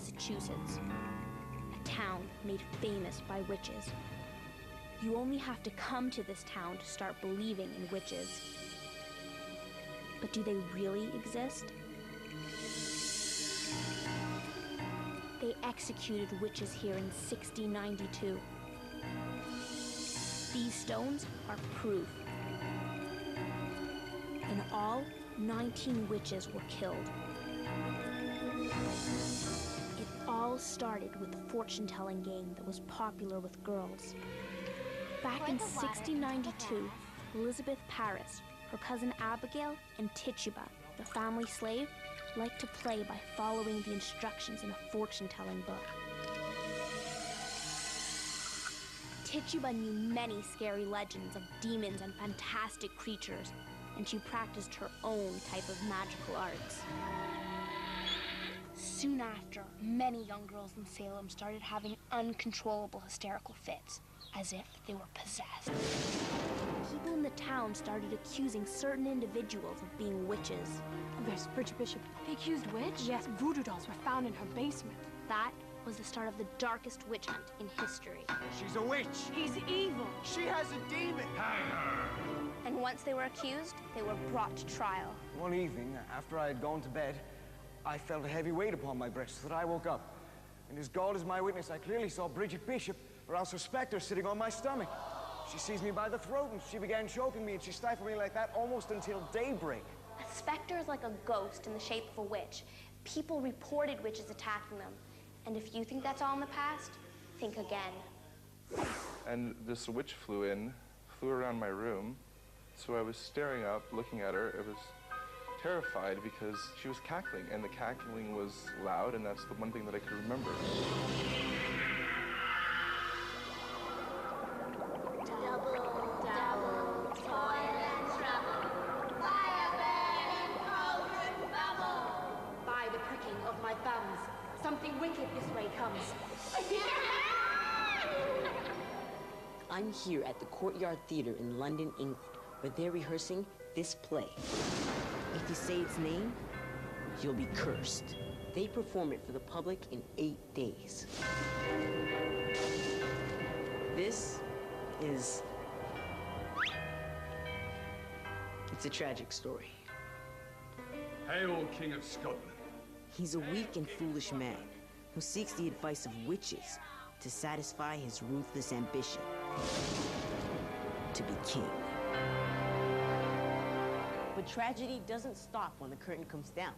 Massachusetts, a town made famous by witches. You only have to come to this town to start believing in witches. But do they really exist? They executed witches here in 1692. These stones are proof. In all, 19 witches were killed. It all started with the fortune-telling game that was popular with girls. Back in 1692, Elizabeth Parris, her cousin Abigail, and Tituba, the family slave, liked to play by following the instructions in a fortune-telling book. Tituba knew many scary legends of demons and fantastic creatures, and she practiced her own type of magical arts. Soon after, many young girls in Salem started having uncontrollable hysterical fits, as if they were possessed. People in the town started accusing certain individuals of being witches. There's Bridget Bishop. They accused witch? Yes, voodoo dolls were found in her basement. That was the start of the darkest witch hunt in history. She's a witch. He's evil. She has a demon. Hang her. And once they were accused, they were brought to trial. One evening, after I had gone to bed, I felt a heavy weight upon my breast, so that I woke up. And as God is my witness, I clearly saw Bridget Bishop, or else her spectre, sitting on my stomach. She seized me by the throat, and she began choking me, and she stifled me like that almost until daybreak. A specter is like a ghost in the shape of a witch. People reported witches attacking them. And if you think that's all in the past, think again. And this witch flew around my room. So I was staring up, looking at her. I was terrified because she was cackling, and the cackling was loud, and that's the one thing that I could remember. Something wicked this way comes. I'm here at the Courtyard Theatre in London, England, where they're rehearsing this play. If you say its name, you'll be cursed. They perform it for the public in 8 days. This is... It's a tragic story. Hail, King of Scotland. He's a weak and foolish man who seeks the advice of witches to satisfy his ruthless ambition to be king. But tragedy doesn't stop when the curtain comes down.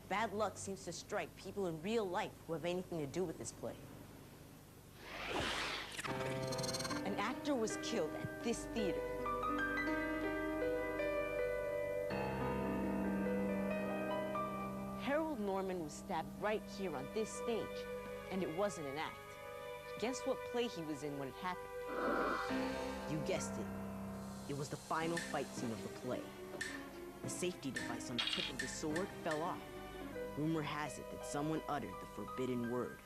Bad luck seems to strike people in real life who have anything to do with this play. An actor was killed at this theater. Harold Norman was stabbed right here on this stage, and it wasn't an act. Guess what play he was in when it happened? You guessed it. It was the final fight scene of the play. The safety device on the tip of the sword fell off. Rumor has it that someone uttered the forbidden word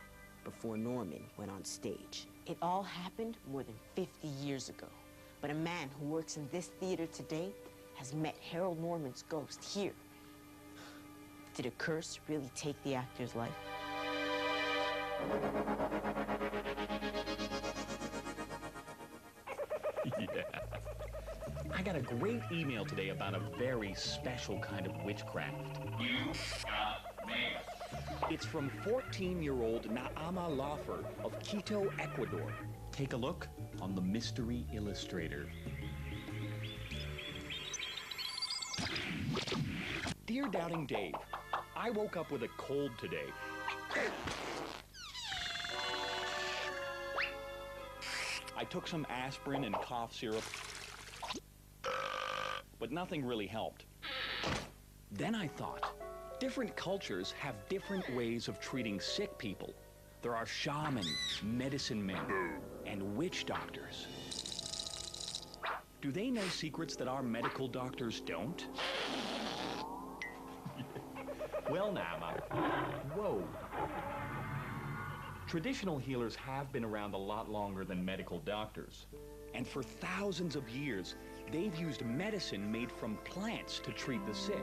before Norman went on stage. It all happened more than 50 years ago, but a man who works in this theater today has met Harold Norman's ghost here. Did a curse really take the actor's life? Yeah. I got a great email today about a very special kind of witchcraft. You got mail. It's from 14-year-old Naama Laufer of Quito, Ecuador. Take a look on the Mystery Illustrator. Dear Doubting Dave, I woke up with a cold today. I took some aspirin and cough syrup, but nothing really helped. Then I thought, different cultures have different ways of treating sick people. There are shamans, medicine men, and witch doctors. Do they know secrets that our medical doctors don't? Well, Nama, whoa. Traditional healers have been around a lot longer than medical doctors. And for thousands of years, they've used medicine made from plants to treat the sick.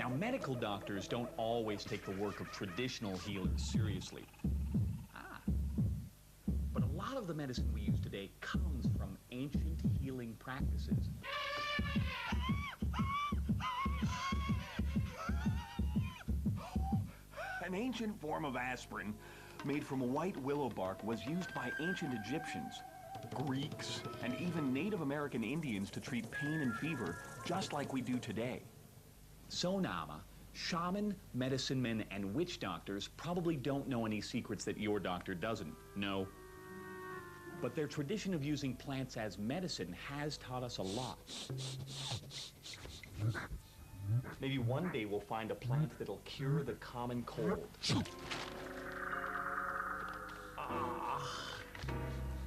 Now, medical doctors don't always take the work of traditional healers seriously. But a lot of the medicine we use today comes from ancient healing practices. An ancient form of aspirin made from white willow bark was used by ancient Egyptians, Greeks, and even Native American Indians to treat pain and fever, just like we do today. So, Nama, shaman, medicine men, and witch doctors probably don't know any secrets that your doctor doesn't know. But their tradition of using plants as medicine has taught us a lot. Maybe one day we'll find a plant that'll cure the common cold.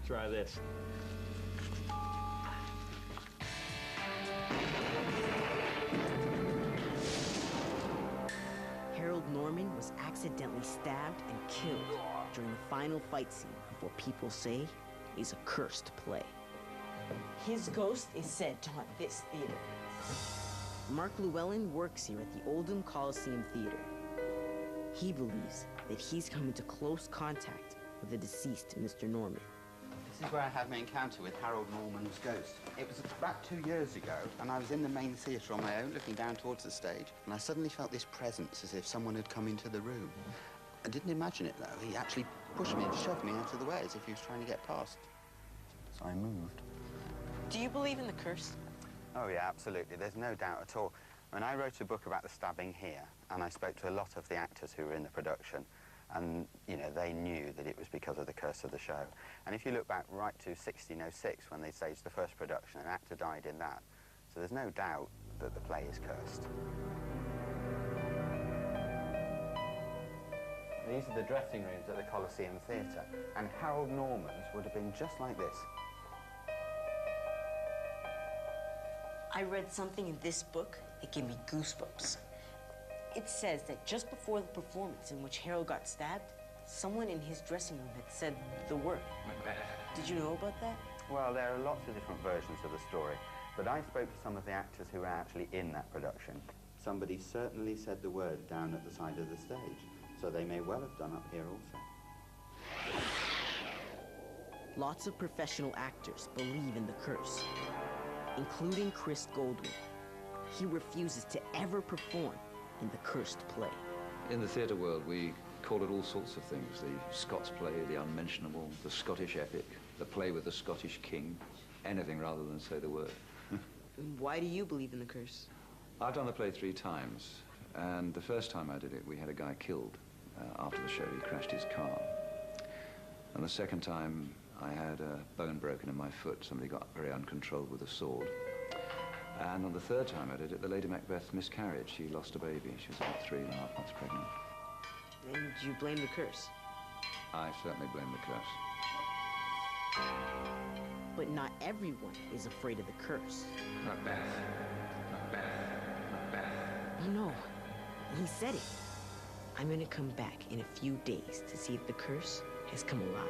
Try this. Harold Norman was accidentally stabbed and killed during the final fight scene of what people say is a cursed play. His ghost is said to haunt this theater. Mark Llewellyn works here at the Oldham Coliseum Theater. He believes that he's come into close contact with the deceased Mr. Norman. This is where I had my encounter with Harold Norman's ghost. It was about 2 years ago, and I was in the main theatre on my own, looking down towards the stage, and I suddenly felt this presence as if someone had come into the room. I didn't imagine it, though. He actually pushed me and shoved me out of the way as if he was trying to get past. So I moved. Do you believe in the curse? Oh, yeah, absolutely. There's no doubt at all. I mean, I wrote a book about the stabbing here, and I spoke to a lot of the actors who were in the production, and, you know, they knew that it was because of the curse of the show. And if you look back right to 1606, when they staged the first production, an actor died in that. So there's no doubt that the play is cursed. These are the dressing rooms at the Coliseum Theatre, and Harold Norman's would have been just like this. I read something in this book that gave me goosebumps. It says that just before the performance in which Harold got stabbed, someone in his dressing room had said the word. Macbeth. Did you know about that? Well, there are lots of different versions of the story, but I spoke to some of the actors who were actually in that production. Somebody certainly said the word down at the side of the stage, so they may well have done up here also. Lots of professional actors believe in the curse, including Chris Goldwyn. He refuses to ever perform in the cursed play. In the theatre world, we call it all sorts of things. The Scots play, the unmentionable, the Scottish epic, the play with the Scottish king, anything rather than say the word. Why do you believe in the curse? I've done the play 3 times, and the first time I did it, we had a guy killed. After the show, he crashed his car. And the second time, I had a bone broken in my foot. Somebody got very uncontrolled with a sword. And on the third time I did it, the Lady Macbeth miscarried. She lost a baby. She was about 3.5 months pregnant. And you blame the curse? I certainly blame the curse. But not everyone is afraid of the curse. Macbeth. Macbeth. Macbeth. I know. He said it. I'm gonna come back in a few days to see if the curse has come alive.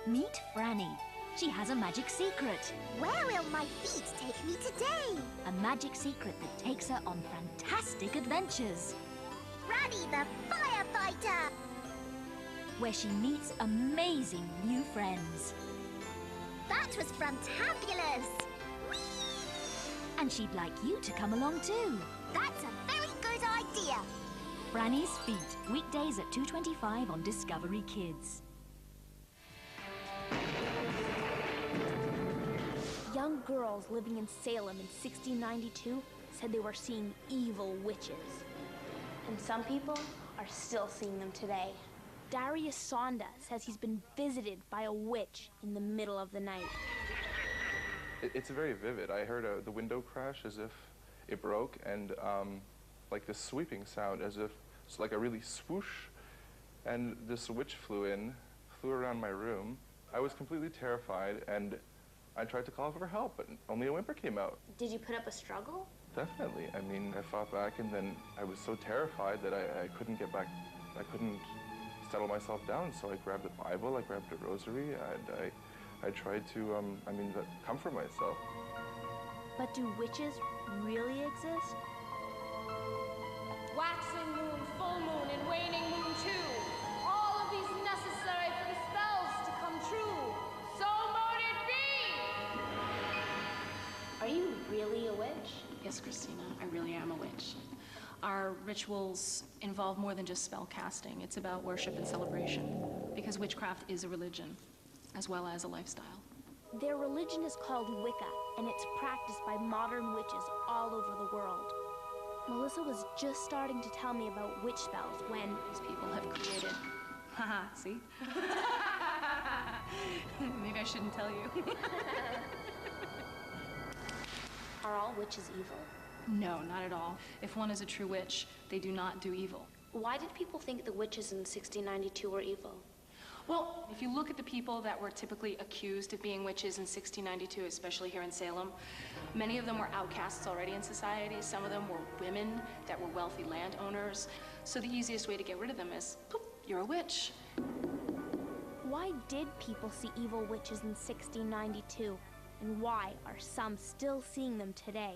Meet Franny. She has a magic secret. Where will my feet take me today? A magic secret that takes her on fantastic adventures. Franny the firefighter! Where she meets amazing new friends. That was fantabulous! Whee! And she'd like you to come along too. That's a very good idea. Franny's Feet, weekdays at 2:25 on Discovery Kids. Young girls living in Salem in 1692 said they were seeing evil witches. And some people are still seeing them today. Darius Sonda says he's been visited by a witch in the middle of the night. It's very vivid. I heard the window crash as if it broke, and like this sweeping sound as if it's like a really swoosh. And this witch flew around my room. I was completely terrified, and I tried to call for help, but only a whimper came out. Did you put up a struggle? Definitely. I mean, I fought back, and then I was so terrified that I couldn't get back. I couldn't settle myself down. So I grabbed the Bible, I grabbed a rosary, and I tried to, comfort myself. But do witches really exist? Waxing moon, full moon, and waning moon too. All of these necessary for the spells to come true. So mote it be! Are you really a witch? Yes, Christina, I really am a witch. Our rituals involve more than just spell casting. It's about worship and celebration, because witchcraft is a religion, as well as a lifestyle. Their religion is called Wicca, and it's practiced by modern witches all over the world. Melissa was just starting to tell me about witch spells when these people have created. Haha, see? Maybe I shouldn't tell you. Are all witches evil? No, not at all. If one is a true witch, they do not do evil. Why did people think the witches in 1692 were evil? Well, if you look at the people that were typically accused of being witches in 1692, especially here in Salem, many of them were outcasts already in society. Some of them were women that were wealthy landowners. So the easiest way to get rid of them is, poof, you're a witch. Why did people see evil witches in 1692? And why are some still seeing them today?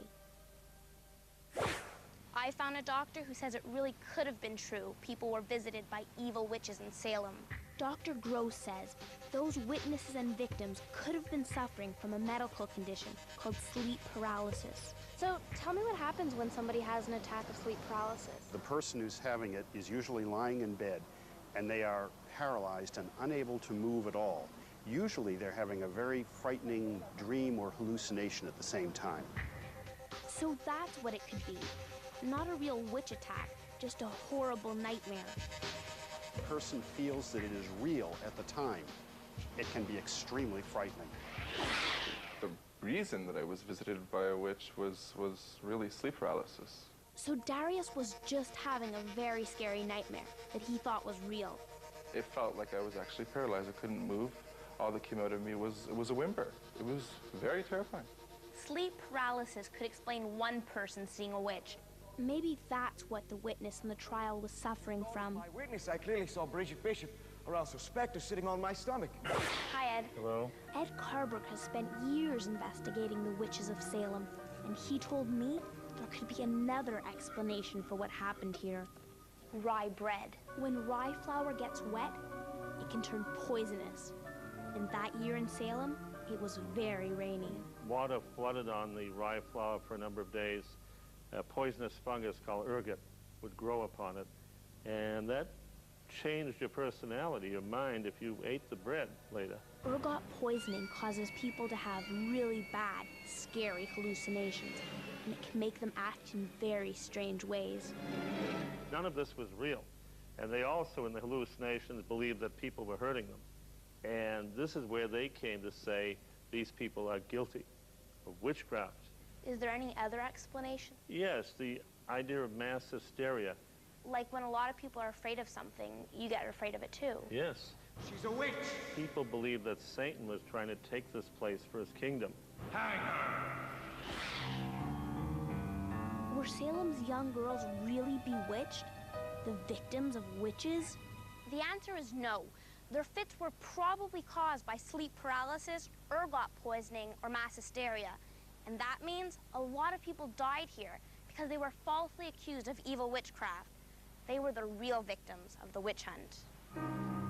I found a doctor who says it really could have been true. People were visited by evil witches in Salem. Dr. Gross says those witnesses and victims could have been suffering from a medical condition called sleep paralysis. So tell me what happens when somebody has an attack of sleep paralysis. The person who's having it is usually lying in bed, and they are paralyzed and unable to move at all. Usually they're having a very frightening dream or hallucination at the same time. So that's what it could be. Not a real witch attack, just a horrible nightmare. The person feels that it is real at the time. It can be extremely frightening. The reason that I was visited by a witch was really sleep paralysis. So Darius was just having a very scary nightmare that he thought was real. It felt like I was actually paralyzed. I couldn't move. All that came out of me was a whimper. It was very terrifying. Sleep paralysis could explain one person seeing a witch. Maybe that's what the witness in the trial was suffering from. My witness, I clearly saw Bridget Bishop, or else a specter sitting on my stomach. Hi, Ed. Hello. Ed Carberg has spent years investigating the witches of Salem, and he told me there could be another explanation for what happened here. Rye bread. When rye flour gets wet, it can turn poisonous. And that year in Salem, it was very rainy. Water flooded on the rye flour for a number of days. A poisonous fungus called ergot would grow upon it, and that changed your personality, your mind, if you ate the bread later. Ergot poisoning causes people to have really bad, scary hallucinations, and it can make them act in very strange ways. None of this was real, and they also, in the hallucinations, believed that people were hurting them. And this is where they came to say these people are guilty of witchcraft. Is there any other explanation? Yes, the idea of mass hysteria. Like when a lot of people are afraid of something, you get afraid of it too. Yes. She's a witch. People believed that Satan was trying to take this place for his kingdom. Hang her! Were Salem's young girls really bewitched? The victims of witches? The answer is no. Their fits were probably caused by sleep paralysis, ergot poisoning, or mass hysteria. And that means a lot of people died here because they were falsely accused of evil witchcraft. They were the real victims of the witch hunt.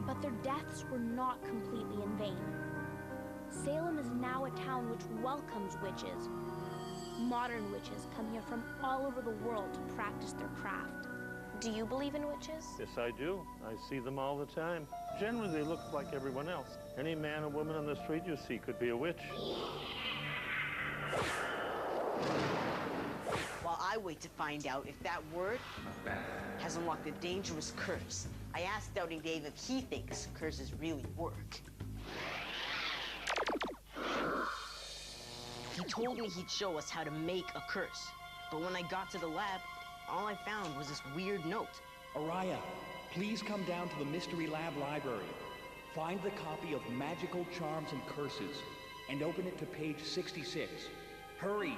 But their deaths were not completely in vain. Salem is now a town which welcomes witches. Modern witches come here from all over the world to practice their craft. Do you believe in witches? Yes, I do. I see them all the time. Generally, they look like everyone else. Any man or woman on the street you see could be a witch. While I wait to find out if that word has unlocked a dangerous curse, I asked Doubting Dave if he thinks curses really work. He told me he'd show us how to make a curse, but when I got to the lab, all I found was this weird note. Araya, please come down to the Mystery Lab library. Find the copy of Magical Charms and Curses and open it to page 66. Hurry!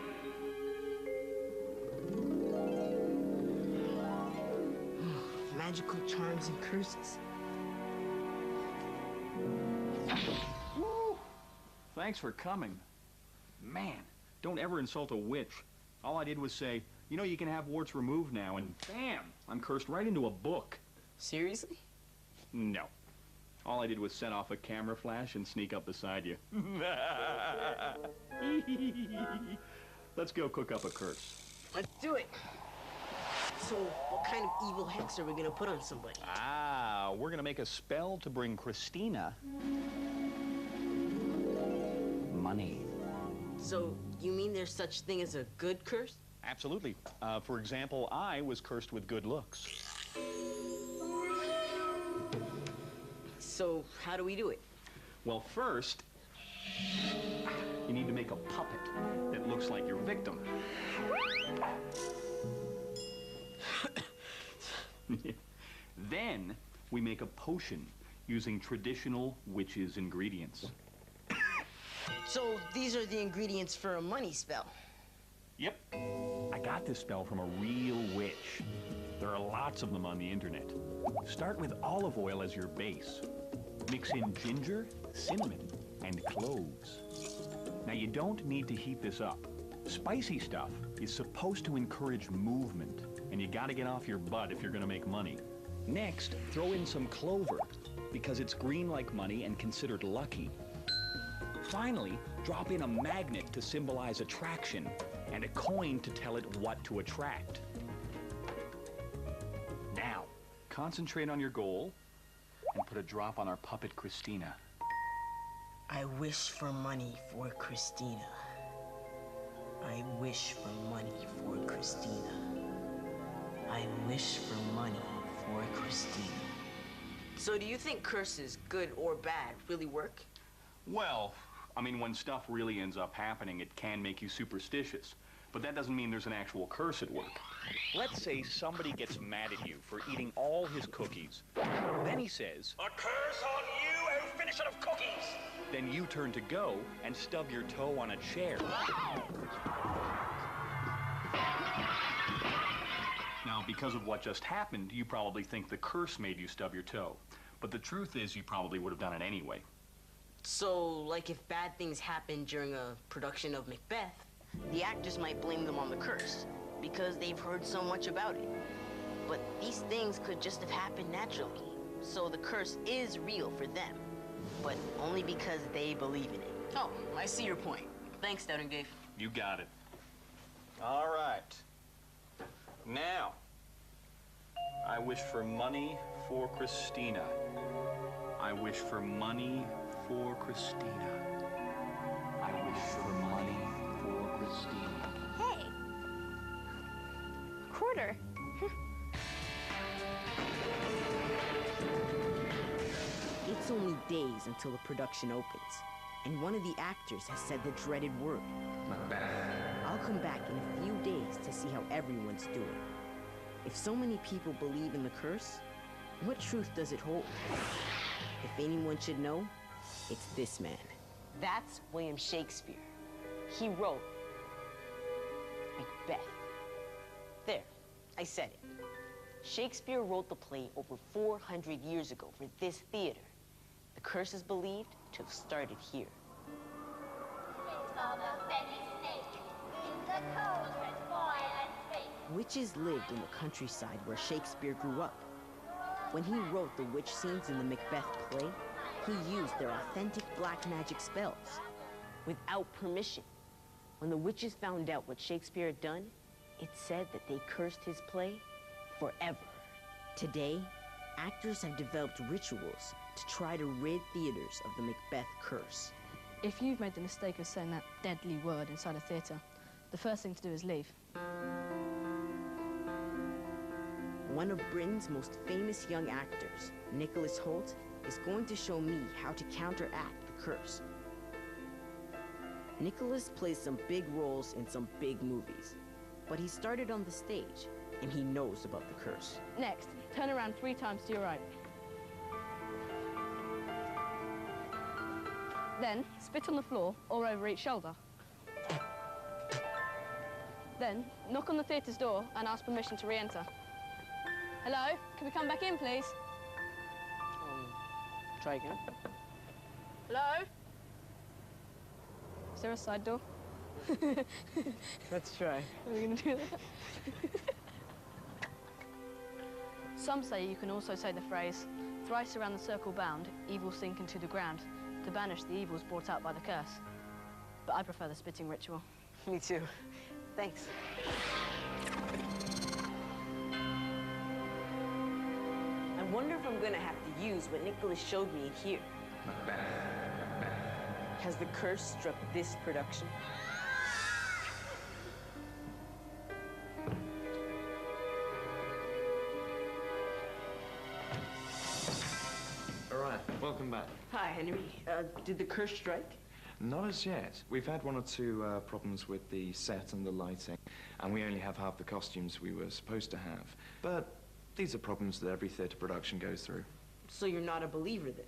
Magical charms and curses. Thanks for coming. Man, don't ever insult a witch. All I did was say, you know, you can have warts removed now, and bam, I'm cursed right into a book. Seriously? No. All I did was set off a camera flash and sneak up beside you. Let's go cook up a curse. Let's do it. So, what kind of evil hex are we gonna put on somebody? Ah, we're gonna make a spell to bring Christina money. So, you mean there's such thing as a good curse? Absolutely. For example, I was cursed with good looks. So, how do we do it? Well, first, you need to make a puppet that looks like your victim. Then, we make a potion using traditional witches' ingredients. So, these are the ingredients for a money spell. Yep. I got this spell from a real witch. There are lots of them on the internet. Start with olive oil as your base. Mix in ginger, cinnamon, and cloves. Now, you don't need to heat this up. Spicy stuff is supposed to encourage movement, and you gotta get off your butt if you're gonna make money. Next, throw in some clover, because it's green like money and considered lucky. Finally, drop in a magnet to symbolize attraction, and a coin to tell it what to attract. Now, concentrate on your goal, and put a drop on our puppet Christina. I wish for money for Christina. I wish for money for Christina. I wish for money for Christina. So do you think curses, good or bad, really work? Well, I mean, when stuff really ends up happening, it can make you superstitious. But that doesn't mean there's an actual curse at work. Let's say somebody gets mad at you for eating all his cookies. Then he says, "A curse on you, oh finisher of cookies!" Then you turn to go and stub your toe on a chair. Now, because of what just happened, you probably think the curse made you stub your toe. But the truth is, you probably would have done it anyway. So, like if bad things happen during a production of Macbeth, the actors might blame them on the curse, because they've heard so much about it. But these things could just have happened naturally. So the curse is real for them, but only because they believe in it. Oh, I see your point. Thanks, Doubting Dave. You got it. all right. Now, I wish for money for Christina. I wish for money for Christina. I wish for money for Christina. Hey! Quarter. It's only days until the production opens, and one of the actors has said the dreaded word, Macbeth. I'll come back in a few days to see how everyone's doing. If so many people believe in the curse, what truth does it hold? If anyone should know, it's this man. That's William Shakespeare. He wrote Macbeth. There, I said it. Shakespeare wrote the play over 400 years ago for this theater. The curse is believed to have started here. Witches lived in the countryside where Shakespeare grew up. When he wrote the witch scenes in the Macbeth play, he used their authentic black magic spells without permission. When the witches found out what Shakespeare had done, it said that they cursed his play forever. Today, actors have developed rituals to try to rid theaters of the Macbeth curse. If you've made the mistake of saying that deadly word inside a theatre, the first thing to do is leave. One of Britain's most famous young actors, Nicholas Hoult, is going to show me how to counteract the curse. Nicholas plays some big roles in some big movies, but he started on the stage, and he knows about the curse. Next, turn around 3 times to your right. Then, spit on the floor or over each shoulder. Then, knock on the theatre's door and ask permission to re-enter. Hello? Can we come back in, please? Try again. Hello? Is there a side door? Let's try. Are we gonna do that? Some say you can also say the phrase, thrice around the circle bound, evil sink into the ground, to banish the evils brought out by the curse. But I prefer the spitting ritual. Me too. Thanks. I wonder if I'm gonna have to use what Nicholas showed me here. Macbeth. Has the curse struck this production? Araya, welcome back. Hi, Henry. Did the curse strike? Not as yet. We've had one or two problems with the set and the lighting, and we only have half the costumes we were supposed to have. But these are problems that every theatre production goes through. So you're not a believer then?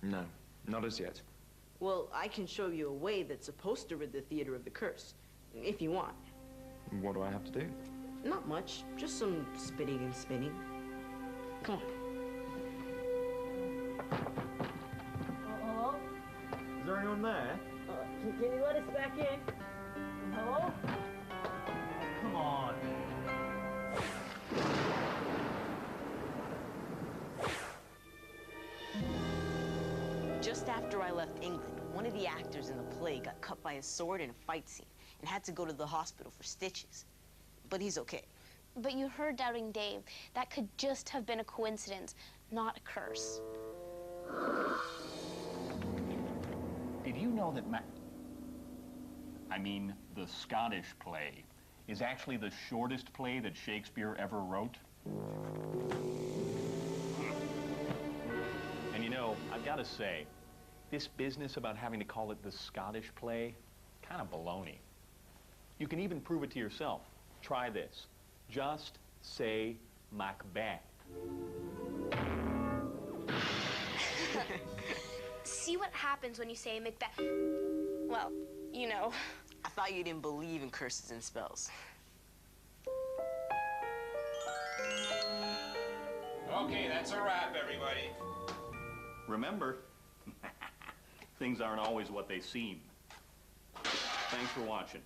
No, not as yet. Well, I can show you a way that's supposed to rid the theater of the curse, if you want. What do I have to do? Not much, just some spitting and spinning. Come on. Hello? Is there anyone there? Can you let us back in? Hello? Come on. Just after I left England, one of the actors in the play got cut by a sword in a fight scene and had to go to the hospital for stitches. But he's okay. But you heard Doubting Dave. That could just have been a coincidence, not a curse. Did you know that the Scottish play is actually the shortest play that Shakespeare ever wrote? And you know, I've got to say, this business about having to call it the Scottish play, kind of baloney. You can even prove it to yourself. Try this. Just say Macbeth. See what happens when you say Macbeth. Well, you know. I thought you didn't believe in curses and spells. Okay, that's a wrap, everybody. Remember, things aren't always what they seem. Thanks for watching.